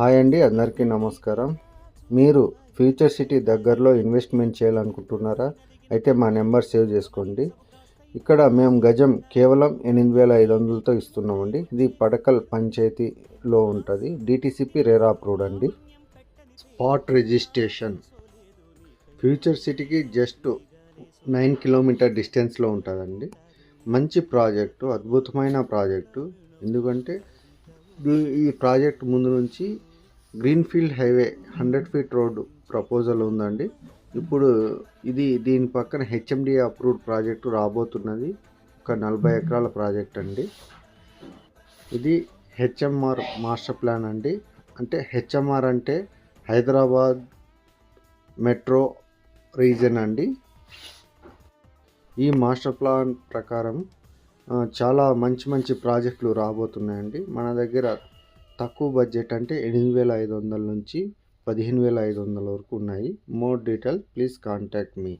Hi అండి, అందరికీ నమస్కారం. మీరు ఫ్యూచర్ సిటీ దగ్గరలో ఇన్వెస్ట్మెంట్ చేయాలనుకుంటున్నారా? అయితే మా నెంబర్ సేవ్ చేసుకోండి. ఇక్కడ మేము గజం కేవలం 8,500తో ఇస్తున్నామండి. ఇది పడకల్ పంచాయతీలో ఉంటుంది. డిటిసిపి రేరా అప్రూవ్డ్ అండి. Spot registration. ఫ్యూచర్ సిటీకి జస్ట్ 9 కిలోమీటర్ డిస్టెన్స్లో ఉంటుందండి. మంచి ప్రాజెక్టు, అద్భుతమైన ప్రాజెక్టు. ఎందుకంటే ఈ ప్రాజెక్ట్ ముందు నుంచి greenfield highway 100 feet road proposal ఉందండి. ఇప్పుడు దీని పక్కన హెచ్ఎండి అప్రూవ్డ్ ప్రాజెక్టు రాబోతున్నది. ఒక 40 ఎకరాల ప్రాజెక్ట్ అండి. ఇది హెచ్ఎంఆర్ మాస్టర్ ప్లాన్ అండి. అంటే హెచ్ఎంఆర్ అంటే హైదరాబాద్ మెట్రో రీజన్ అండి. ఈ మాస్టర్ ప్లాన్ ప్రకారం చాలా మంచి ప్రాజెక్టులు రాబోతున్నాయండి. మన దగ్గర తక్కువ బడ్జెట్ అంటే 8,500 నుంచి 15,500 వరకు ఉన్నాయి. More detail please contact me.